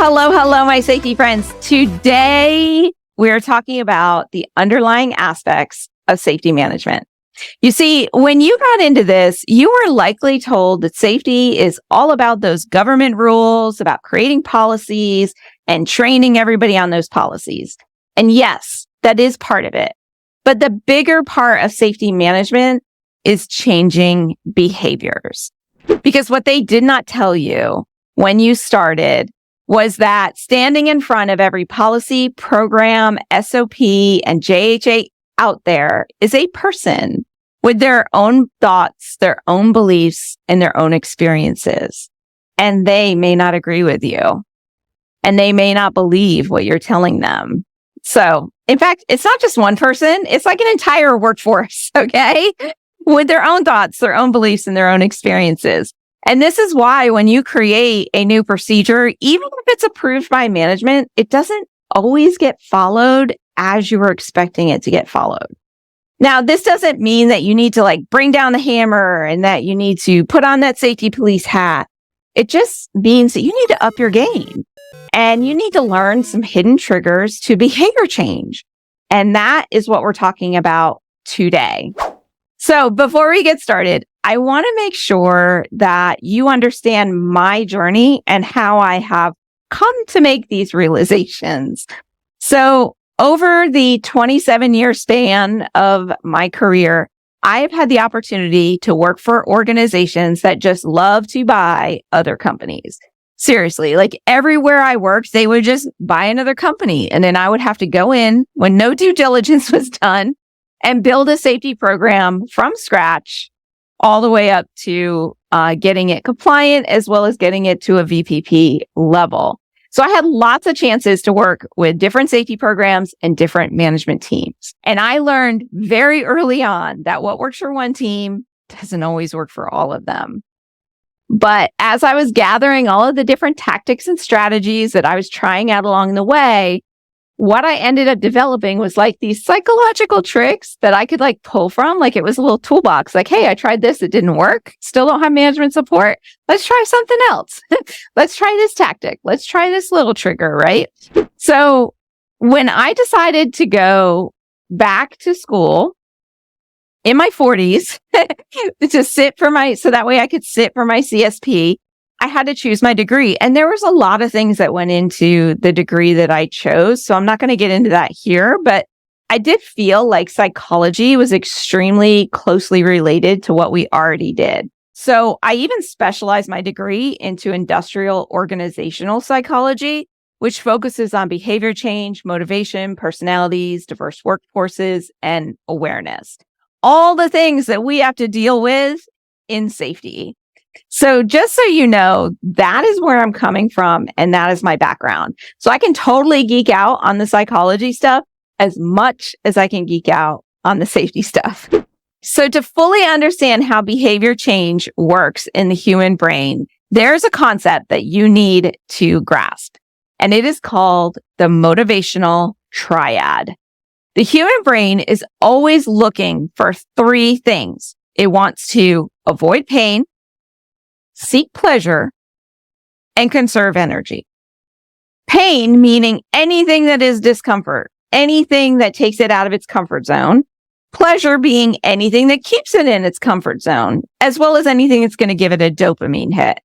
Hello, my safety friends. Today, we're talking about the underlying aspects of safety management. You see, when you got into this, you were likely told that safety is all about those government rules, about creating policies and training everybody on those policies. And yes, that is part of it. But the bigger part of safety management is changing behaviors. Because what they did not tell you when you started was that standing in front of every policy, program, SOP, and JHA out there is a person with their own thoughts, their own beliefs, and their own experiences. And they may not agree with you. And they may not believe what you're telling them. So, in fact, it's not just one person. It's like an entire workforce, okay? With their own thoughts, their own beliefs, and their own experiences. And this is why when you create a new procedure, even if it's approved by management, it doesn't always get followed as you were expecting it to get followed. Now, this doesn't mean that you need to bring down the hammer and that you need to put on that safety police hat. It just means that you need to up your game and you need to learn some hidden triggers to behavior change. And that is what we're talking about today. So before we get started, I want to make sure that you understand my journey and how I have come to make these realizations. So over the 27-year span of my career, I have had the opportunity to work for organizations that just love to buy other companies. Seriously, everywhere I worked, they would just buy another company. And then I would have to go in when no due diligence was done and build a safety program from scratch all the way up to getting it compliant as well as getting it to a VPP level. So I had lots of chances to work with different safety programs and different management teams. And I learned very early on that what works for one team doesn't always work for all of them. But as I was gathering all of the different tactics and strategies that I was trying out along the way, what I ended up developing was these psychological tricks that I could pull from. It was a little toolbox. Hey, I tried this. It didn't work. Still don't have management support. Let's try something else. Let's try this tactic. Let's try this little trigger, right? So when I decided to go back to school in my 40s so that way I could sit for my CSP, I had to choose my degree. And there was a lot of things that went into the degree that I chose. So I'm not going to get into that here, but I did feel like psychology was extremely closely related to what we already did. So I even specialized my degree into industrial organizational psychology, which focuses on behavior change, motivation, personalities, diverse workforces, and awareness. All the things that we have to deal with in safety. So just so you know, that is where I'm coming from and that is my background. So I can totally geek out on the psychology stuff as much as I can geek out on the safety stuff. So to fully understand how behavior change works in the human brain, there's a concept that you need to grasp, and it is called the motivational triad. The human brain is always looking for three things. It wants to avoid pain, seek pleasure, and conserve energy. Pain meaning anything that is discomfort, anything that takes it out of its comfort zone. Pleasure being anything that keeps it in its comfort zone, as well as anything that's going to give it a dopamine hit.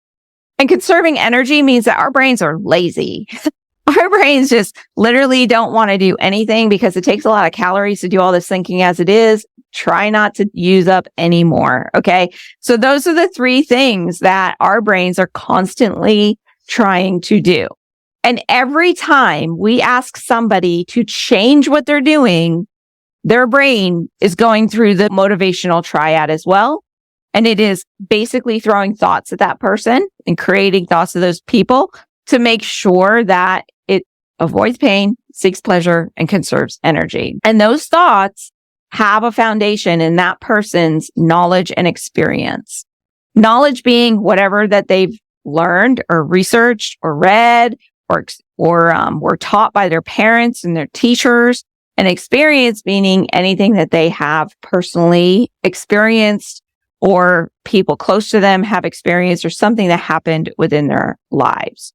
And conserving energy means that our brains are lazy. Our brains just literally don't want to do anything because it takes a lot of calories to do all this thinking as it is. Try not to use up any more. Okay. So those are the three things that our brains are constantly trying to do. And every time we ask somebody to change what they're doing, their brain is going through the motivational triad as well. And it is basically throwing thoughts at that person and creating thoughts of those people to make sure that it avoids pain, seeks pleasure, and conserves energy. And those thoughts have a foundation in that person's knowledge and experience. Knowledge being whatever that they've learned or researched or read or were taught by their parents and their teachers. And experience meaning anything that they have personally experienced or people close to them have experienced or something that happened within their lives.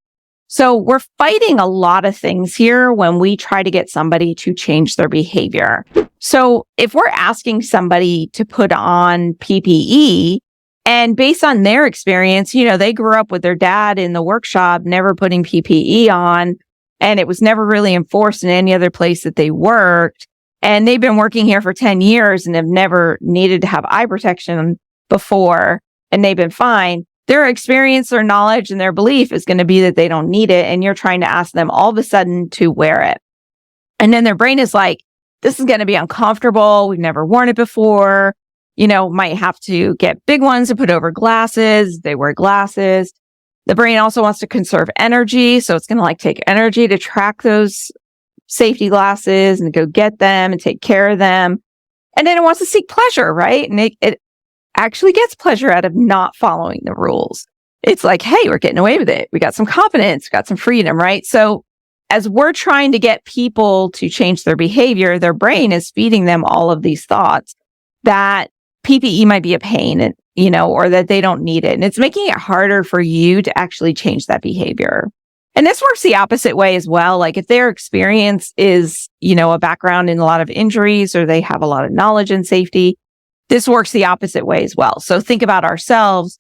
So we're fighting a lot of things here when we try to get somebody to change their behavior. So if we're asking somebody to put on PPE, and based on their experience, they grew up with their dad in the workshop, never putting PPE on, and it was never really enforced in any other place that they worked. And they've been working here for 10 years and have never needed to have eye protection before, and they've been fine. Their experience, their knowledge, and their belief is going to be that they don't need it. And you're trying to ask them all of a sudden to wear it. And then their brain is like, this is going to be uncomfortable. We've never worn it before. Might have to get big ones to put over glasses. They wear glasses. The brain also wants to conserve energy. So it's going to take energy to track those safety glasses and go get them and take care of them. And then it wants to seek pleasure, right? And it actually gets pleasure out of not following the rules. It's like, hey, we're getting away with it. We got some confidence, we got some freedom, right? So as we're trying to get people to change their behavior, their brain is feeding them all of these thoughts that PPE might be a pain, and, or that they don't need it. And it's making it harder for you to actually change that behavior. And this works the opposite way as well. Like if their experience is, a background in a lot of injuries, or they have a lot of knowledge in safety, this works the opposite way as well. So think about ourselves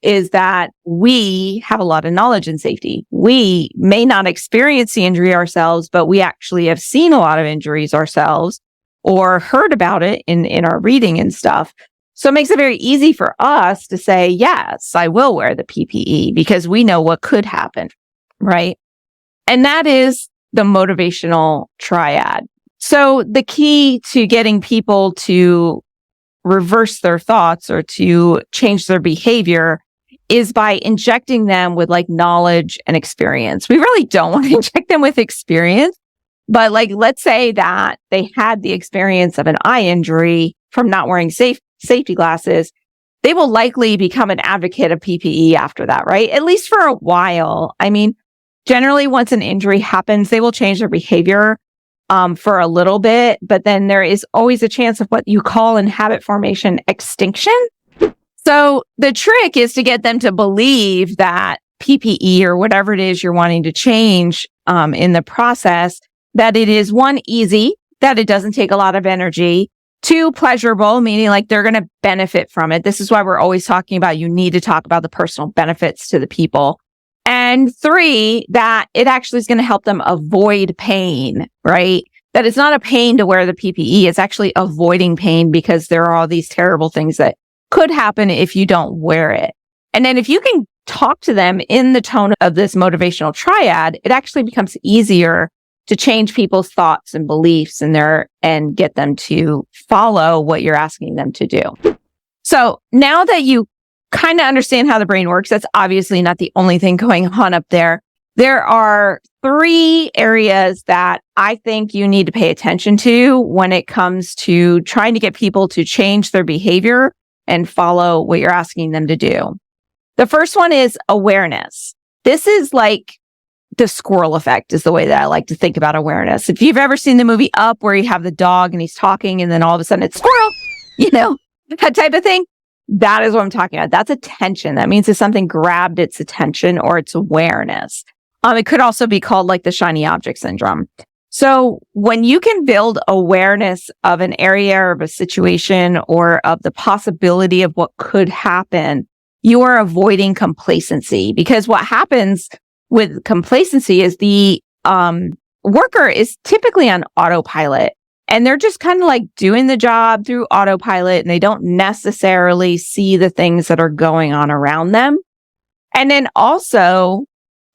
is that we have a lot of knowledge in safety. We may not experience the injury ourselves, but we actually have seen a lot of injuries ourselves or heard about it in our reading and stuff. So it makes it very easy for us to say, yes, I will wear the PPE because we know what could happen, right? And that is the motivational triad. So the key to getting people to reverse their thoughts or to change their behavior is by injecting them with knowledge and experience. We really don't want to inject them with experience, but let's say that they had the experience of an eye injury from not wearing safety glasses. They will likely become an advocate of PPE after that, right? At least for a while. I mean, generally once an injury happens, they will change their behavior for a little bit, but then there is always a chance of what you call in habit formation extinction. So the trick is to get them to believe that PPE or whatever it is you're wanting to change in the process, that it is one, easy, that it doesn't take a lot of energy, two, pleasurable, meaning they're going to benefit from it. This is why we're always talking about you need to talk about the personal benefits to the people. And three, that it actually is going to help them avoid pain, right? That it's not a pain to wear the PPE. It's actually avoiding pain because there are all these terrible things that could happen if you don't wear it. And then if you can talk to them in the tone of this motivational triad, it actually becomes easier to change people's thoughts and beliefs and get them to follow what you're asking them to do. So now that you kind of understand how the brain works, that's obviously not the only thing going on up there. There are 3 areas that I think you need to pay attention to when it comes to trying to get people to change their behavior and follow what you're asking them to do. The first one is awareness. This is like the squirrel effect is the way that I like to think about awareness. If you've ever seen the movie Up, where you have the dog and he's talking and then all of a sudden it's squirrel, that type of thing. That is what I'm talking about. That's attention. That means if something grabbed its attention or its awareness. It could also be called the shiny object syndrome. So when you can build awareness of an area or of a situation or of the possibility of what could happen, you are avoiding complacency, because what happens with complacency is the worker is typically on autopilot. And they're just kind of doing the job through autopilot, and they don't necessarily see the things that are going on around them. And then also,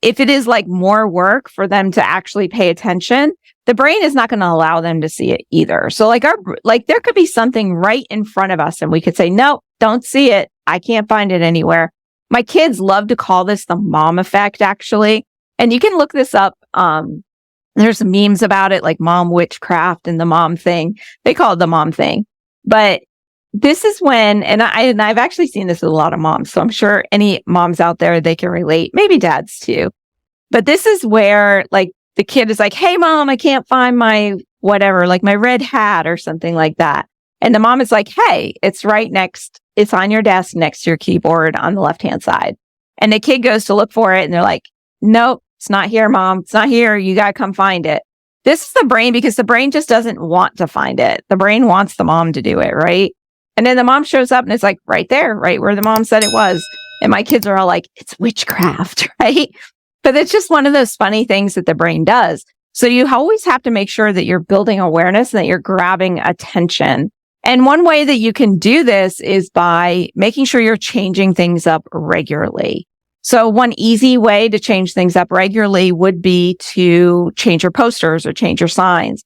if it is more work for them to actually pay attention, the brain is not going to allow them to see it either. So there could be something right in front of us and we could say, no, don't see it. I can't find it anywhere. My kids love to call this the mom effect, actually. And you can look this up. There's some memes about it, like mom witchcraft and the mom thing. They call it the mom thing. But this is when, and I've actually seen this with a lot of moms, so I'm sure any moms out there, they can relate, maybe dads too. But this is where the kid is like, hey mom, I can't find my whatever, my red hat or something like that. And the mom is like, hey, it's on your desk next to your keyboard on the left-hand side. And the kid goes to look for it and they're like, nope, It's not here, mom. It's not here. You got to come find it. This is the brain, because the brain just doesn't want to find it. The brain wants the mom to do it, right? And then the mom shows up and it's like right there, right where the mom said it was. And my kids are all like, it's witchcraft, right? But it's just one of those funny things that the brain does. So you always have to make sure that you're building awareness and that you're grabbing attention. And one way that you can do this is by making sure you're changing things up regularly. So one easy way to change things up regularly would be to change your posters or change your signs.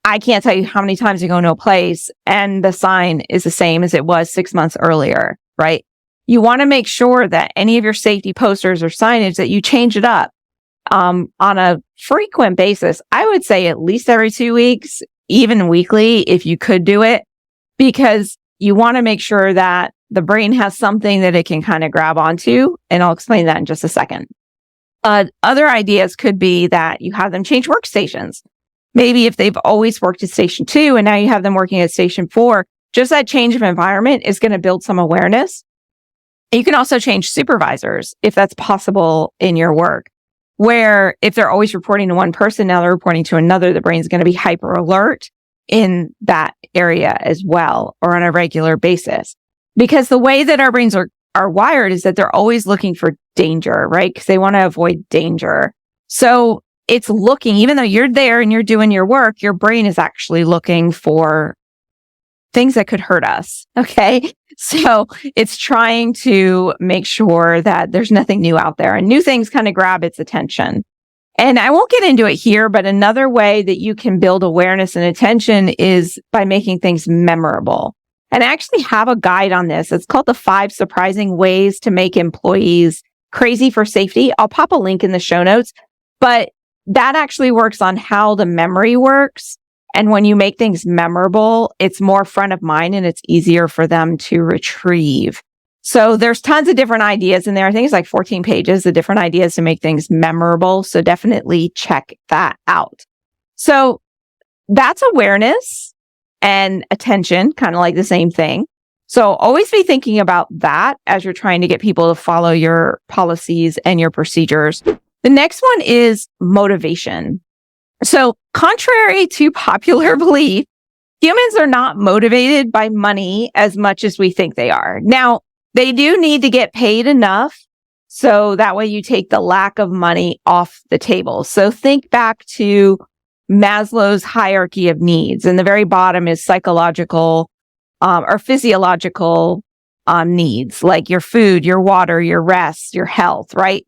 I can't tell you how many times you go into a place and the sign is the same as it was 6 months earlier, right? You want to make sure that any of your safety posters or signage that you change it up on a frequent basis. I would say at least every 2 weeks, even weekly, if you could do it, because you want to make sure that the brain has something that it can kind of grab onto. And I'll explain that in just a second. Other ideas could be that you have them change workstations. Maybe if they've always worked at station 2 and now you have them working at station 4, just that change of environment is going to build some awareness. You can also change supervisors if that's possible in your work, where if they're always reporting to one person, now they're reporting to another, the brain's going to be hyper alert in that area as well, or on a regular basis. Because the way that our brains are wired is that they're always looking for danger, right? Because they want to avoid danger. So it's looking, even though you're there and you're doing your work, your brain is actually looking for things that could hurt us. Okay. So it's trying to make sure that there's nothing new out there, and new things kind of grab its attention. And I won't get into it here, but another way that you can build awareness and attention is by making things memorable. And I actually have a guide on this. It's called the 5 Surprising Ways to Make Employees Crazy for Safety. I'll pop a link in the show notes, but that actually works on how the memory works. And when you make things memorable, it's more front of mind and it's easier for them to retrieve. So there's tons of different ideas in there. I think it's like 14 pages of different ideas to make things memorable. So definitely check that out. So that's awareness and attention, kind of like the same thing. So always be thinking about that as you're trying to get people to follow your policies and your procedures. The next one is motivation. So contrary to popular belief, humans are not motivated by money as much as we think they are. Now, they do need to get paid enough so that way you take the lack of money off the table. So think back to Maslow's hierarchy of needs, and the very bottom is psychological or physiological needs, like your food, your water, your rest, your health, right?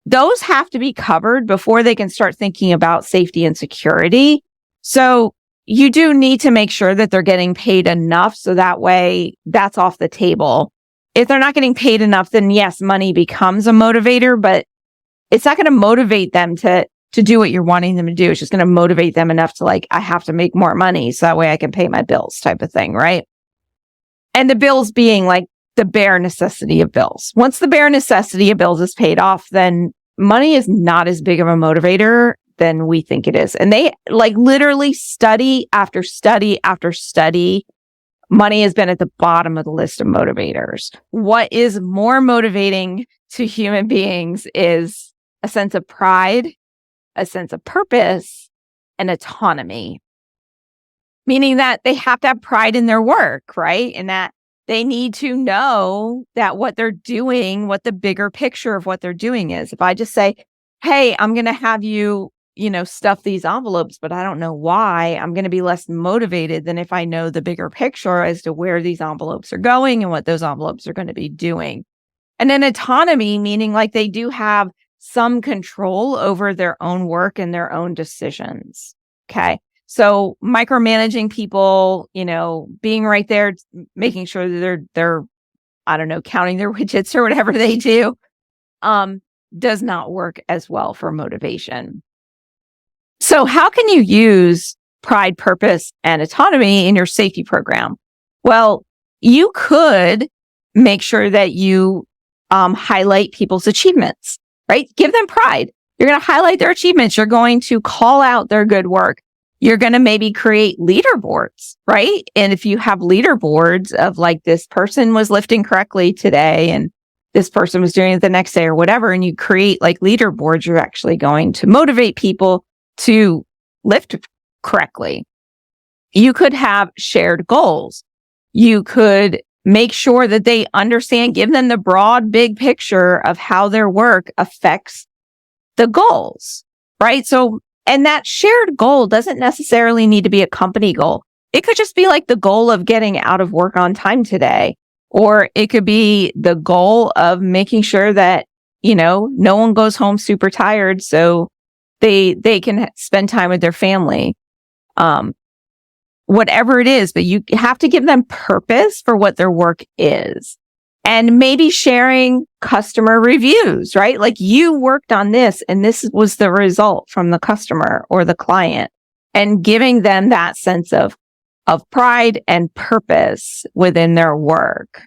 Those have to be covered before they can start thinking about safety and security. So you do need to make sure that they're getting paid enough so that way that's off the table. If they're not getting paid enough, then yes, money becomes a motivator, but it's not going to motivate them to do what you're wanting them to do. It's just going to motivate them enough to like, I have to make more money so that way I can pay my bills type of thing, right? And the bills being like the bare necessity of bills. Once the bare necessity of bills is paid off, then money is not as big of a motivator than we think it is. And they like literally study after study after study, money has been at the bottom of the list of motivators. What is more motivating to human beings is a sense of pride, a sense of purpose, and autonomy. Meaning that they have to have pride in their work, right? And that they need to know that what they're doing, what the bigger picture of what they're doing is. If I just say, hey, I'm going to have you, stuff these envelopes, but I don't know why, I'm going to be less motivated than if I know the bigger picture as to where these envelopes are going and what those envelopes are going to be doing. And then autonomy, meaning like they do have some control over their own work and their own decisions. Okay. So micromanaging people, being right there, making sure that they're, I don't know, counting their widgets or whatever they do, does not work as well for motivation. So how can you use pride, purpose, and autonomy in your safety program? Well, you could make sure that you highlight people's achievements, right? Give them pride. You're going to highlight their achievements. You're going to call out their good work. You're going to maybe create leaderboards, right? And if you have leaderboards of like this person was lifting correctly today and this person was doing it the next day or whatever. And you create like leaderboards, you're actually going to motivate people to lift correctly. You could have shared goals. You could make sure that they understand, give them the broad, big picture of how their work affects the goals, right? So, and that shared goal doesn't necessarily need to be a company goal. It could just be like the goal of getting out of work on time today. Or it could be the goal of making sure that, no one goes home super tired so they can spend time with their family. Whatever it is, but you have to give them purpose for what their work is. And maybe sharing customer reviews, right? Like you worked on this and this was the result from the customer or the client, and giving them that sense of pride and purpose within their work.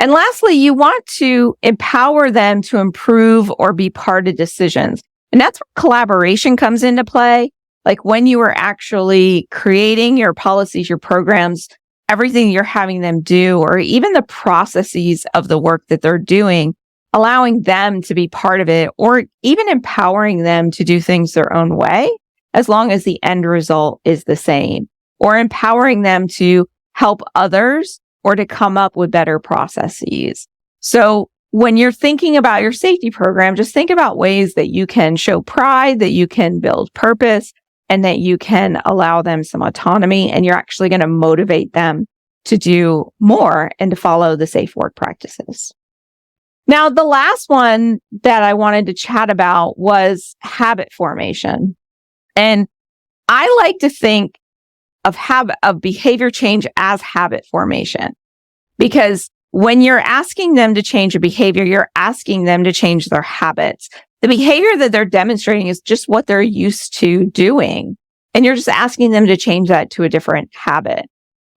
And lastly, you want to empower them to improve or be part of decisions. And that's where collaboration comes into play. Like when you are actually creating your policies, your programs, everything you're having them do, or even the processes of the work that they're doing, allowing them to be part of it, or even empowering them to do things their own way, as long as the end result is the same, or empowering them to help others or to come up with better processes. So when you're thinking about your safety program, just think about ways that you can show pride, that you can build purpose, and that you can allow them some autonomy, and you're actually going to motivate them to do more and to follow the safe work practices. Now, the last one that I wanted to chat about was habit formation. And I like to think of behavior change as habit formation, because when you're asking them to change a behavior, you're asking them to change their habits. The behavior that they're demonstrating is just what they're used to doing. And you're just asking them to change that to a different habit.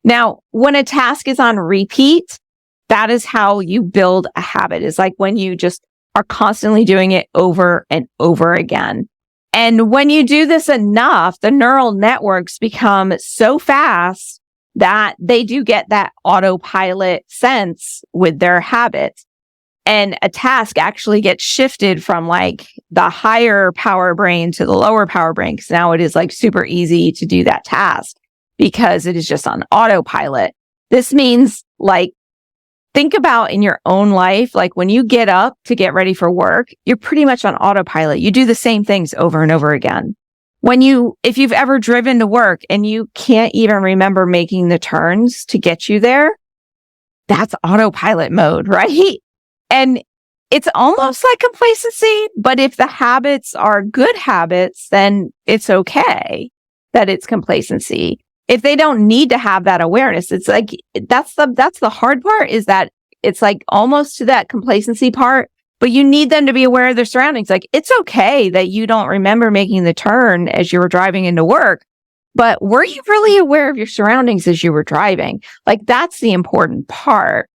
Now, when a task is on repeat, that is how you build a habit. It's like when you just are constantly doing it over and over again. And when you do this enough, the neural networks become so fast that they do get that autopilot sense with their habits. And a task actually gets shifted from like the higher power brain to the lower power brain, because now it is like super easy to do that task because it is just on autopilot. This means like, think about in your own life, like when you get up to get ready for work, you're pretty much on autopilot. You do the same things over and over again. If you've ever driven to work and you can't even remember making the turns to get you there, that's autopilot mode, right? And it's almost like complacency, but if the habits are good habits, then it's okay that it's complacency. If they don't need to have that awareness, it's like, that's the hard part, is that it's like almost to that complacency part, but you need them to be aware of their surroundings. Like, it's okay that you don't remember making the turn as you were driving into work, but were you really aware of your surroundings as you were driving? Like, that's the important part.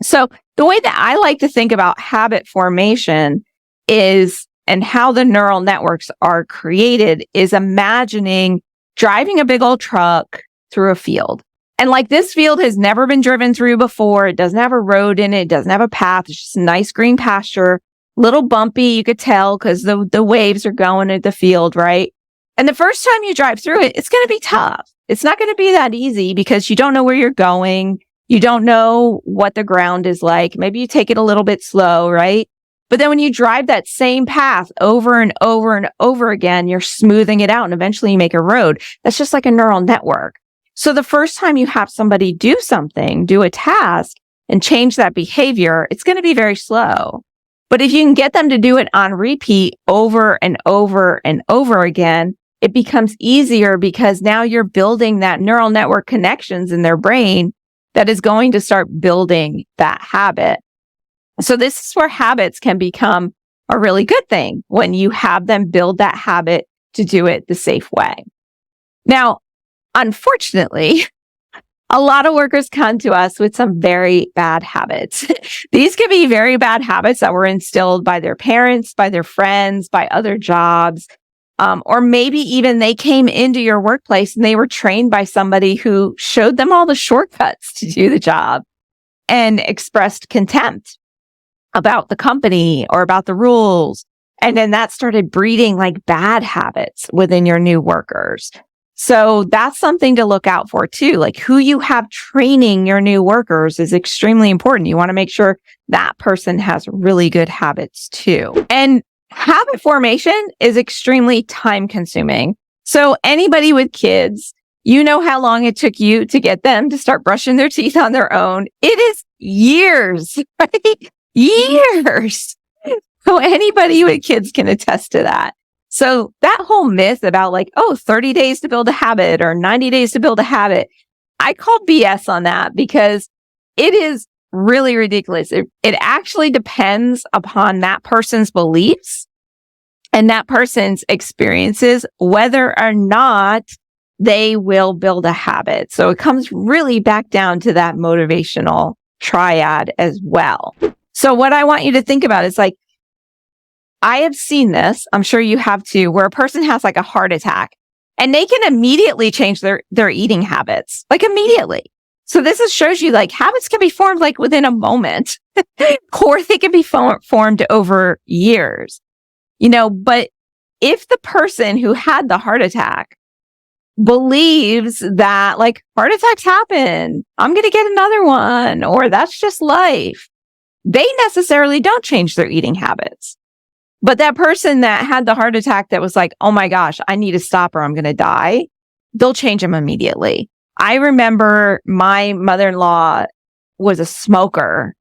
So the way that I like to think about habit formation is, and how the neural networks are created, is imagining driving a big old truck through a field. And like, this field has never been driven through before. It doesn't have a road in it. It doesn't have a path. It's just nice green pasture, little bumpy. You could tell because the waves are going at the field, right? And the first time you drive through it, it's going to be tough. It's not going to be that easy because you don't know where you're going. You don't know what the ground is like. Maybe you take it a little bit slow, right? But then when you drive that same path over and over and over again, you're smoothing it out and eventually you make a road. That's just like a neural network. So the first time you have somebody do something, do a task and change that behavior, it's going to be very slow. But if you can get them to do it on repeat over and over and over again, it becomes easier because now you're building that neural network connections in their brain that is going to start building that habit. So this is where habits can become a really good thing, when you have them build that habit to do it the safe way. Now, unfortunately, a lot of workers come to us with some very bad habits. These could be very bad habits that were instilled by their parents, by their friends, by other jobs, or maybe even they came into your workplace and they were trained by somebody who showed them all the shortcuts to do the job and expressed contempt. about the company or about the rules. And then that started breeding like bad habits within your new workers. So that's something to look out for too. Like who you have training your new workers is extremely important. You want to make sure that person has really good habits too. And habit formation is extremely time consuming. So anybody with kids, you know how long it took you to get them to start brushing their teeth on their own. It is years, right? Years. So anybody with kids can attest to that. So that whole myth about like, 30 days to build a habit or 90 days to build a habit, I call BS on that because it is really ridiculous. It actually depends upon that person's beliefs and that person's experiences, whether or not they will build a habit. So it comes really back down to that motivational triad as well. So what I want you to think about is like, I have seen this, I'm sure you have too, where a person has like a heart attack and they can immediately change their eating habits, like immediately. So this shows you like habits can be formed like within a moment or they can be formed over years, but if the person who had the heart attack believes that like heart attacks happen, I'm going to get another one, or that's just life, they necessarily don't change their eating habits. But that person that had the heart attack that was like, oh my gosh, I need to stop or I'm going to die, they'll change them immediately. I remember my mother-in-law was a smoker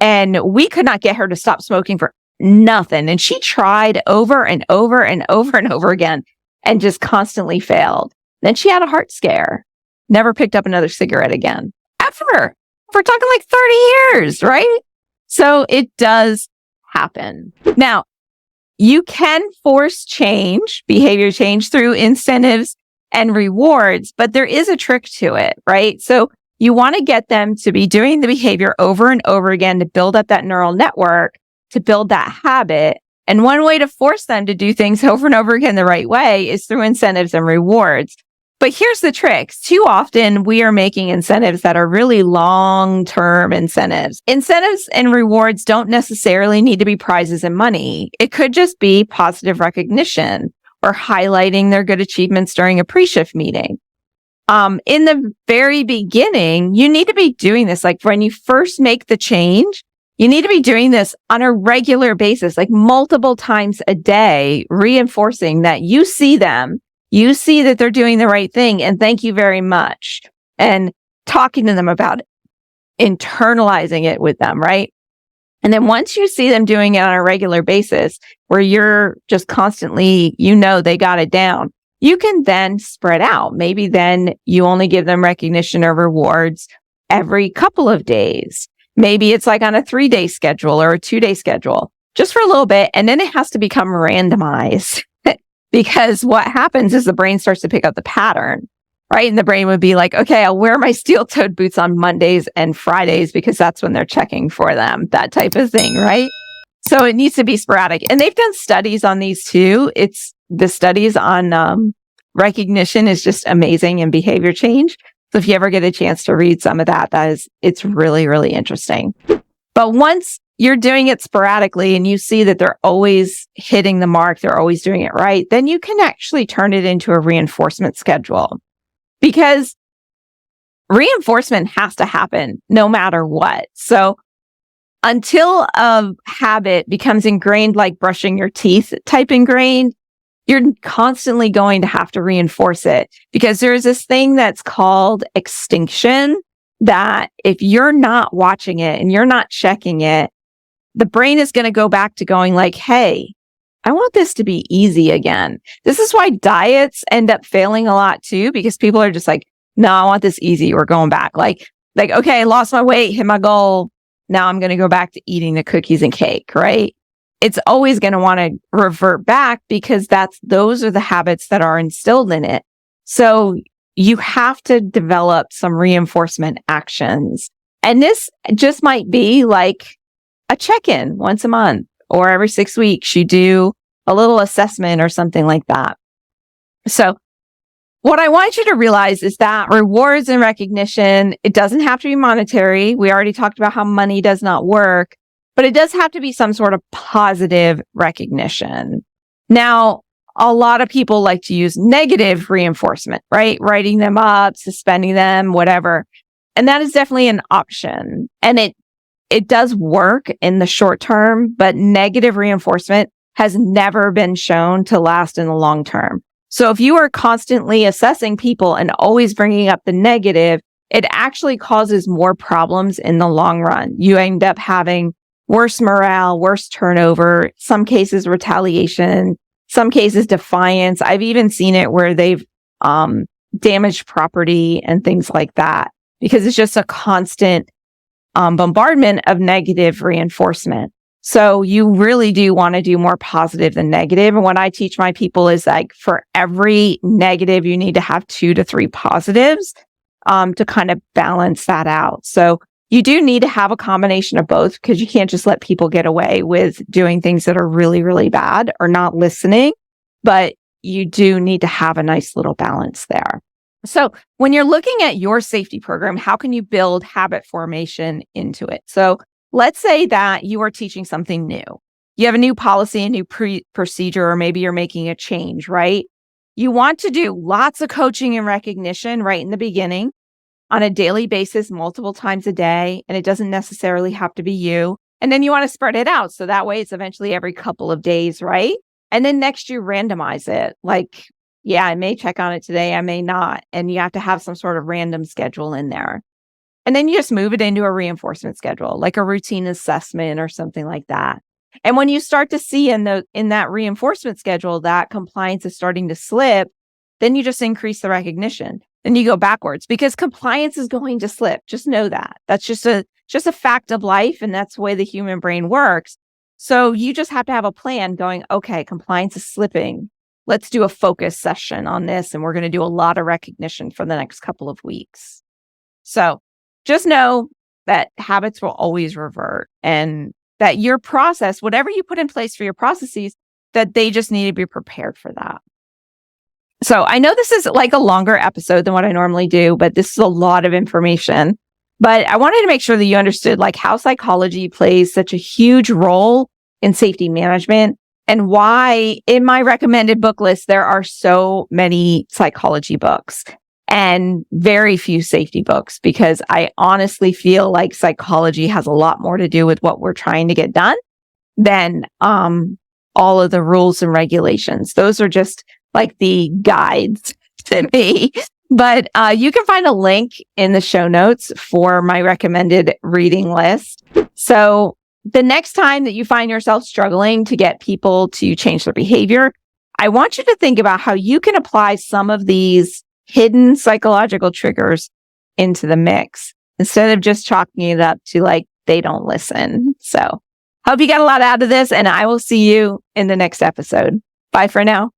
and we could not get her to stop smoking for nothing. And she tried over and over and over and over again and just constantly failed. Then she had a heart scare, never picked up another cigarette again. Ever. We're talking like 30 years, right? So it does happen. Now, you can force change, behavior change through incentives and rewards, but there is a trick to it, right? So you want to get them to be doing the behavior over and over again to build up that neural network, to build that habit. And one way to force them to do things over and over again the right way is through incentives and rewards. But here's the trick. Too often we are making incentives that are really long-term incentives. Incentives and rewards don't necessarily need to be prizes and money. It could just be positive recognition or highlighting their good achievements during a pre-shift meeting. In the very beginning, you need to be doing this. Like when you first make the change, you need to be doing this on a regular basis, like multiple times a day, reinforcing that you see them. You see that they're doing the right thing and thank you very much. And talking to them about it, internalizing it with them, right? And then once you see them doing it on a regular basis where you're just constantly, they got it down, you can then spread out. Maybe then you only give them recognition or rewards every couple of days. Maybe it's like on a 3-day schedule or a 2-day schedule, just for a little bit. And then it has to become randomized. Because what happens is the brain starts to pick up the pattern, right? And the brain would be like, okay, I'll wear my steel-toed boots on Mondays and Fridays because that's when they're checking for them, that type of thing, right? So it needs to be sporadic. And they've done studies on these too. It's the studies on recognition is just amazing in behavior change. So if you ever get a chance to read some of that, it's really, really interesting. But once you're doing it sporadically and you see that they're always hitting the mark, they're always doing it right, then you can actually turn it into a reinforcement schedule because reinforcement has to happen no matter what. So until a habit becomes ingrained, like brushing your teeth type ingrained, you're constantly going to have to reinforce it because there's this thing that's called extinction that if you're not watching it and you're not checking it, the brain is going to go back to going like, hey, I want this to be easy again. This is why diets end up failing a lot too, because people are just like, no, I want this easy. We're going back. Like, okay, I lost my weight, hit my goal. Now I'm going to go back to eating the cookies and cake, right? It's always going to want to revert back because those are the habits that are instilled in it. So you have to develop some reinforcement actions. And this just might be like a check-in once a month or every 6 weeks. You do a little assessment or something like that. So what I want you to realize is that rewards and recognition, it doesn't have to be monetary. We already talked about how money does not work, but it does have to be some sort of positive recognition. Now, a lot of people like to use negative reinforcement, right? Writing them up, suspending them, whatever. And that is definitely an option. And it does work in the short term, but negative reinforcement has never been shown to last in the long term. So if you are constantly assessing people and always bringing up the negative, it actually causes more problems in the long run. You end up having worse morale, worse turnover, some cases retaliation, some cases defiance. I've even seen it where they've damaged property and things like that because it's just a constant bombardment of negative reinforcement. So you really do want to do more positive than negative. And what I teach my people is like for every negative, you need to have 2 to 3 positives to kind of balance that out. So you do need to have a combination of both because you can't just let people get away with doing things that are really, really bad or not listening. But you do need to have a nice little balance there. So when you're looking at your safety program, how can you build habit formation into it? So let's say that you are teaching something new. You have a new policy, a new procedure, or maybe you're making a change, right? You want to do lots of coaching and recognition right in the beginning on a daily basis, multiple times a day, and it doesn't necessarily have to be you. And then you want to spread it out. So that way it's eventually every couple of days, right? And then next you randomize it. Like, yeah, I may check on it today, I may not. And you have to have some sort of random schedule in there. And then you just move it into a reinforcement schedule, like a routine assessment or something like that. And when you start to see in that reinforcement schedule that compliance is starting to slip, then you just increase the recognition. Then you go backwards because compliance is going to slip. Just know that. That's just a fact of life, and that's the way the human brain works. So you just have to have a plan going, okay, compliance is slipping. Let's do a focus session on this, and we're going to do a lot of recognition for the next couple of weeks. So just know that habits will always revert and that your process, whatever you put in place for your processes, that they just need to be prepared for that. So I know this is like a longer episode than what I normally do, but this is a lot of information. But I wanted to make sure that you understood like how psychology plays such a huge role in safety management and why in my recommended book list, there are so many psychology books and very few safety books, because I honestly feel like psychology has a lot more to do with what we're trying to get done than all of the rules and regulations. Those are just like the guides to me. But you can find a link in the show notes for my recommended reading list. So the next time that you find yourself struggling to get people to change their behavior, I want you to think about how you can apply some of these hidden psychological triggers into the mix instead of just chalking it up to like, they don't listen. So hope you got a lot out of this, and I will see you in the next episode. Bye for now.